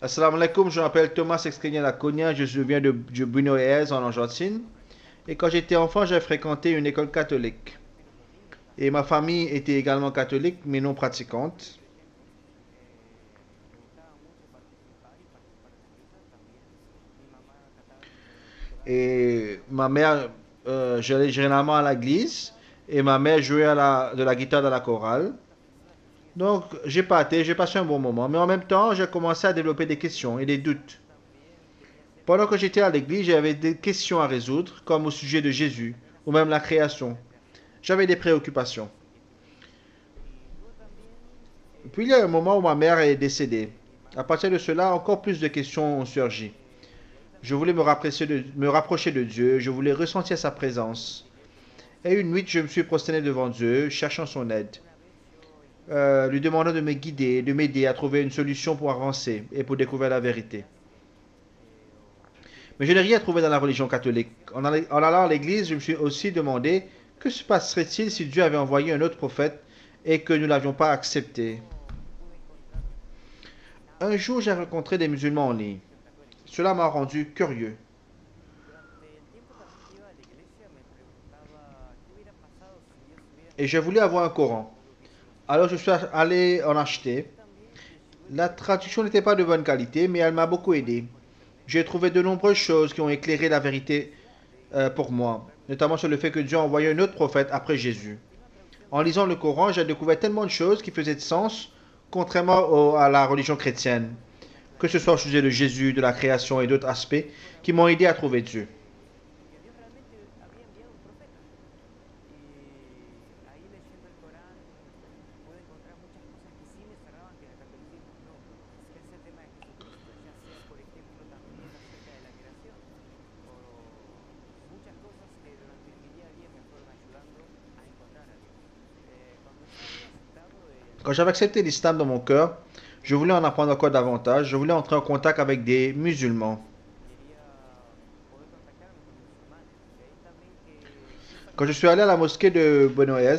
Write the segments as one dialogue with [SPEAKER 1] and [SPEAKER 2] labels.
[SPEAKER 1] Assalamu alaikum, je m'appelle Thomas Exqueña Laconia, je viens de Buenos Aires en Argentine. Et quand j'étais enfant, j'ai fréquenté une école catholique. Et ma famille était également catholique, mais non pratiquante. Et ma mère, j'allais généralement à l'église, et ma mère jouait de la guitare dans la chorale. Donc j'ai passé un bon moment, mais en même temps, j'ai commencé à développer des questions et des doutes. Pendant que j'étais à l'église, j'avais des questions à résoudre, comme au sujet de Jésus, ou même la création. J'avais des préoccupations. Puis il y a un moment où ma mère est décédée. À partir de cela, encore plus de questions ont surgi. Je voulais me rapprocher de Dieu, je voulais ressentir sa présence. Et une nuit, je me suis prosterné devant Dieu, cherchant son aide, lui demandant de me guider, de m'aider à trouver une solution pour avancer et pour découvrir la vérité. Mais je n'ai rien trouvé dans la religion catholique. En allant à l'église, je me suis aussi demandé que se passerait-il si Dieu avait envoyé un autre prophète et que nous ne l'avions pas accepté. Un jour, j'ai rencontré des musulmans en ligne. Cela m'a rendu curieux. Et j'ai voulu avoir un Coran. Alors je suis allé en acheter. La traduction n'était pas de bonne qualité, mais elle m'a beaucoup aidé. J'ai trouvé de nombreuses choses qui ont éclairé la vérité pour moi, notamment sur le fait que Dieu a envoyé un autre prophète après Jésus. En lisant le Coran, j'ai découvert tellement de choses qui faisaient de sens, contrairement à la religion chrétienne, que ce soit au sujet de Jésus, de la création et d'autres aspects qui m'ont aidé à trouver Dieu. Quand j'avais accepté l'islam dans mon cœur, je voulais en apprendre encore davantage, je voulais entrer en contact avec des musulmans. Quand je suis allé à la mosquée de Buenos Aires,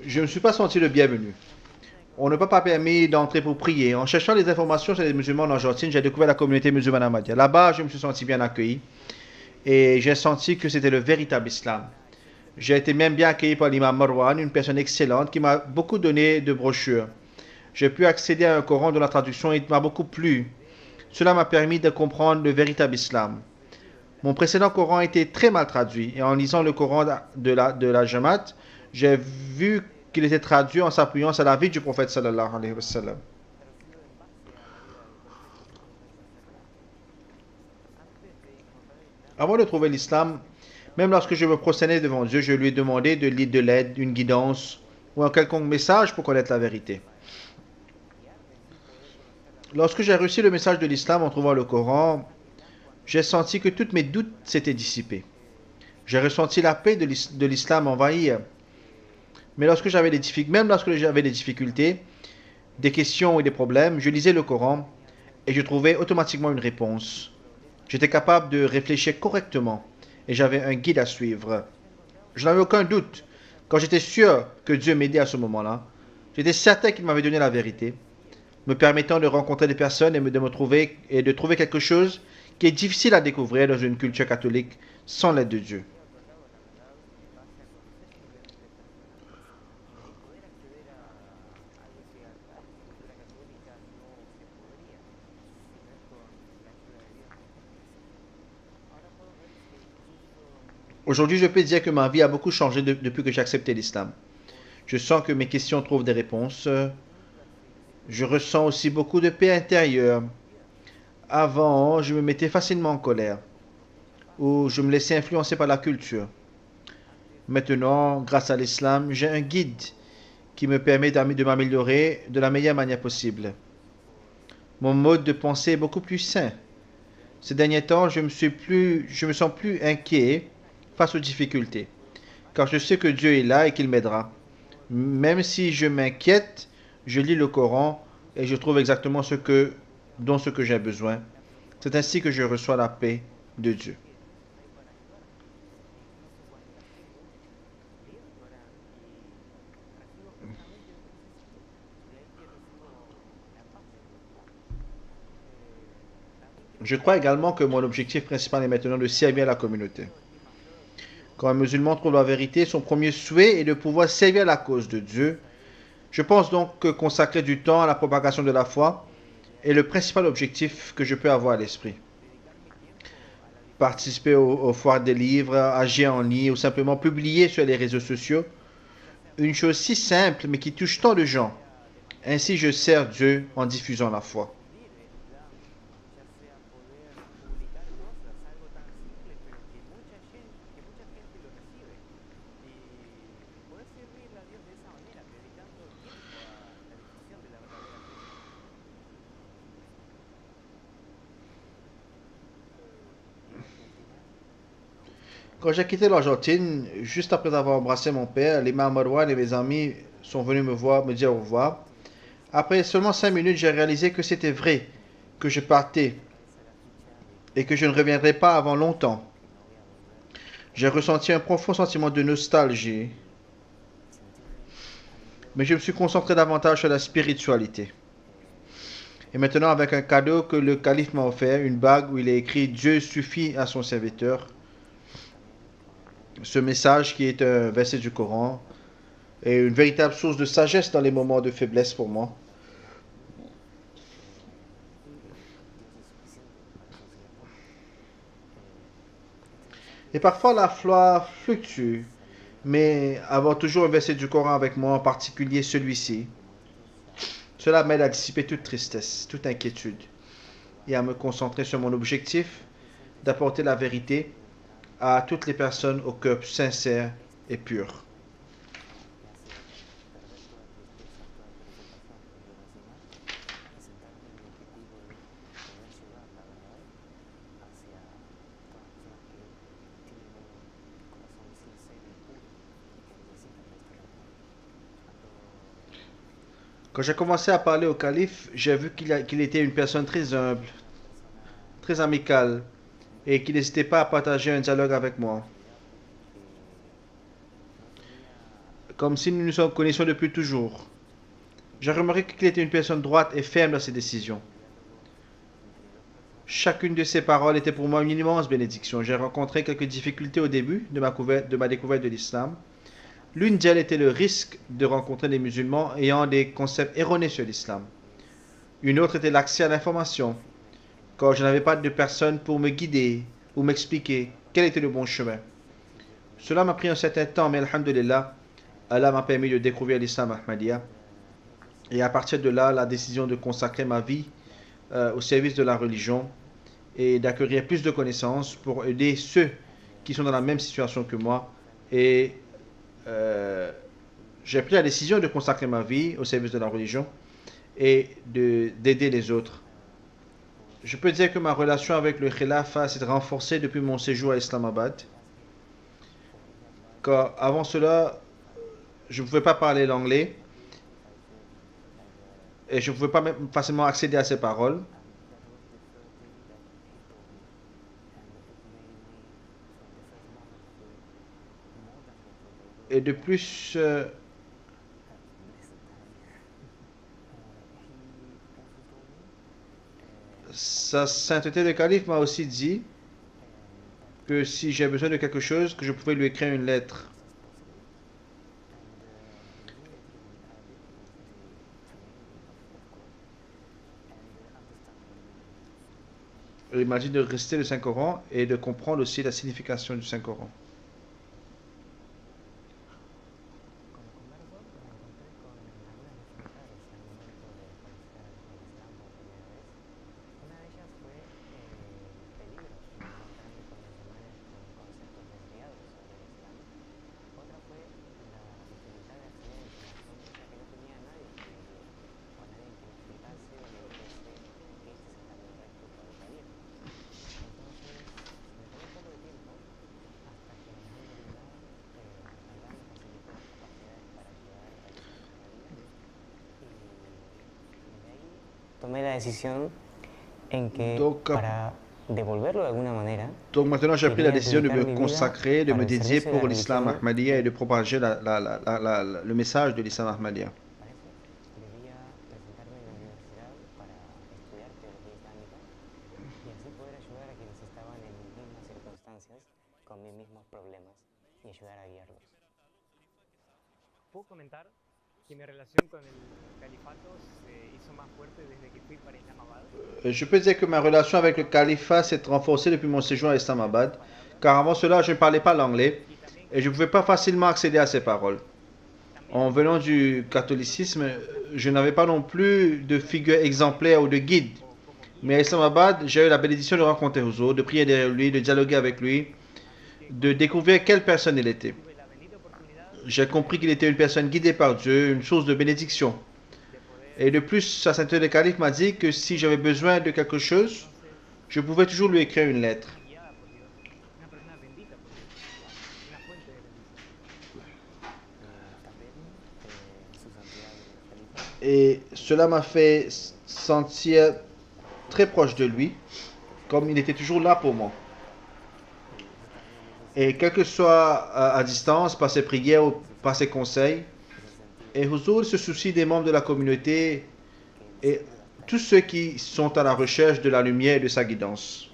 [SPEAKER 1] je ne me suis pas senti le bienvenu. On ne m'a pas permis d'entrer pour prier. En cherchant des informations sur les musulmans en Argentine, j'ai découvert la communauté musulmane ahmadiyya. Là-bas, je me suis senti bien accueilli et j'ai senti que c'était le véritable islam. J'ai été même bien accueilli par l'imam Marwan, une personne excellente qui m'a beaucoup donné de brochures. J'ai pu accéder à un Coran dont la traduction m'a beaucoup plu. Cela m'a permis de comprendre le véritable islam. Mon précédent Coran était très mal traduit et en lisant le Coran de la Jamaat, j'ai vu qu'il était traduit en s'appuyant sur la vie du prophète sallallahu alayhi wa sallam. Avant de trouver l'islam, même lorsque je me prosternais devant Dieu, je lui ai demandé de l'aide, une guidance ou un quelconque message pour connaître la vérité. Lorsque j'ai reçu le message de l'islam en trouvant le Coran, j'ai senti que tous mes doutes s'étaient dissipés. J'ai ressenti la paix de l'islam envahir. Mais même lorsque j'avais des difficultés, des questions et des problèmes, je lisais le Coran et je trouvais automatiquement une réponse. J'étais capable de réfléchir correctement et j'avais un guide à suivre. Je n'avais aucun doute. Quand j'étais sûr que Dieu m'aidait à ce moment-là, j'étais certain qu'il m'avait donné la vérité, me permettant de rencontrer des personnes et de trouver quelque chose qui est difficile à découvrir dans une culture catholique sans l'aide de Dieu. Aujourd'hui, je peux dire que ma vie a beaucoup changé depuis que j'ai accepté l'islam. Je sens que mes questions trouvent des réponses. Je ressens aussi beaucoup de paix intérieure. Avant, je me mettais facilement en colère ou je me laissais influencer par la culture. Maintenant, grâce à l'islam, j'ai un guide qui me permet de m'améliorer de la meilleure manière possible. Mon mode de pensée est beaucoup plus sain. Ces derniers temps, je me sens plus inquiet face aux difficultés, car je sais que Dieu est là et qu'il m'aidera. Même si je m'inquiète, je lis le Coran et je trouve exactement dont ce que j'ai besoin. C'est ainsi que je reçois la paix de Dieu. Je crois également que mon objectif principal est maintenant de servir la communauté. Quand un musulman trouve la vérité, son premier souhait est de pouvoir servir la cause de Dieu. Je pense donc que consacrer du temps à la propagation de la foi est le principal objectif que je peux avoir à l'esprit. Participer aux foires des livres, agir en ligne ou simplement publier sur les réseaux sociaux. Une chose si simple mais qui touche tant de gens. Ainsi je sers Dieu en diffusant la foi. Quand j'ai quitté l'Argentine, juste après avoir embrassé mon père, l'imam Marwan et mes amis sont venus me voir, me dire au revoir. Après seulement 5 minutes, j'ai réalisé que c'était vrai, que je partais et que je ne reviendrai pas avant longtemps. J'ai ressenti un profond sentiment de nostalgie, mais je me suis concentré davantage sur la spiritualité. Et maintenant, avec un cadeau que le calife m'a offert, une bague où il est écrit Dieu suffit à son serviteur, ce message qui est un verset du Coran est une véritable source de sagesse dans les moments de faiblesse pour moi. Et parfois la foi fluctue, mais avoir toujours un verset du Coran avec moi, en particulier celui-ci, cela m'aide à dissiper toute tristesse, toute inquiétude et à me concentrer sur mon objectif d'apporter la vérité à toutes les personnes au cœur sincère et pur. Quand j'ai commencé à parler au calife, j'ai vu qu'il était une personne très humble, très amicale, et qu'il n'hésitait pas à partager un dialogue avec moi, comme si nous nous connaissions depuis toujours. J'ai remarqué qu'il était une personne droite et ferme dans ses décisions. Chacune de ses paroles était pour moi une immense bénédiction. J'ai rencontré quelques difficultés au début de ma découverte de l'islam. L'une d'elles était le risque de rencontrer des musulmans ayant des concepts erronés sur l'islam. Une autre était l'accès à l'information, quand je n'avais pas de personne pour me guider ou m'expliquer quel était le bon chemin. Cela m'a pris un certain temps, mais alhamdulillah, Allah m'a permis de découvrir l'islam Ahmadiyya. Et à partir de là, la décision de consacrer ma vie au service de la religion et d'acquérir plus de connaissances pour aider ceux qui sont dans la même situation que moi. Et j'ai pris la décision de consacrer ma vie au service de la religion et d'aider les autres. Je peux dire que ma relation avec le Khilafah s'est renforcée depuis mon séjour à Islamabad. Car avant cela, je ne pouvais pas parler l'anglais et je ne pouvais pas même facilement accéder à ces paroles. Et de plus, sa sainteté de calife m'a aussi dit que si j'ai besoin de quelque chose, que je pouvais lui écrire une lettre. Et il m'a dit de rester le Saint-Coran et de comprendre aussi la signification du Saint-Coran.
[SPEAKER 2] Tomé la decisión en que
[SPEAKER 1] Donc,
[SPEAKER 2] para devolverlo de alguna manera,
[SPEAKER 1] donc maintenant j'ai pris la
[SPEAKER 2] quería
[SPEAKER 1] décision de
[SPEAKER 2] dedicar
[SPEAKER 1] me
[SPEAKER 2] mi vida
[SPEAKER 1] consacrer, de
[SPEAKER 2] para
[SPEAKER 1] me
[SPEAKER 2] el
[SPEAKER 1] dédier
[SPEAKER 2] servicio de
[SPEAKER 1] pour
[SPEAKER 2] la
[SPEAKER 1] l'islam
[SPEAKER 2] religión.
[SPEAKER 1] Ahmadiyya et de propager le message de l'islam Ahmadiyya.
[SPEAKER 2] Para eso debía presentarme en la universidad para estudiar teología islámica y así con mis mismos problemas y ayudar a guiarlos.
[SPEAKER 3] Puedo comentar que mi relación con el califato se hizo más fuerte desde que fui para Islamabad.
[SPEAKER 1] Je peux dire que ma relation avec le califat s'est renforcée depuis mon séjour à Islamabad, car avant cela, je ne parlais pas l'anglais et je ne pouvais pas facilement accéder à ses paroles. En venant du catholicisme, je n'avais pas non plus de figure exemplaire ou de guide. Mais à Islamabad, j'ai eu la bénédiction de rencontrer Huzur, de prier derrière lui, de dialoguer avec lui, de découvrir quelle personne il était.
[SPEAKER 3] Tuve la bendita oportunidad
[SPEAKER 1] J'ai compris qu'il était une personne guidée par Dieu, une source de bénédiction.
[SPEAKER 3] de poder
[SPEAKER 1] Et de plus, sa sainteté le calife m'a dit que si j'avais besoin de quelque chose, je pouvais toujours lui écrire une lettre.
[SPEAKER 3] guiada por Dios, una persona bendita por Dios, una fuente de bendición.
[SPEAKER 2] También su santidad el califa
[SPEAKER 1] Et cela m'a fait sentir très proche de lui, comme il était toujours là pour moi. Et quel que soit à distance, par ses prières ou par ses conseils, et Huzur se soucie des membres de la communauté et tous ceux qui sont à la recherche de la lumière et de sa guidance.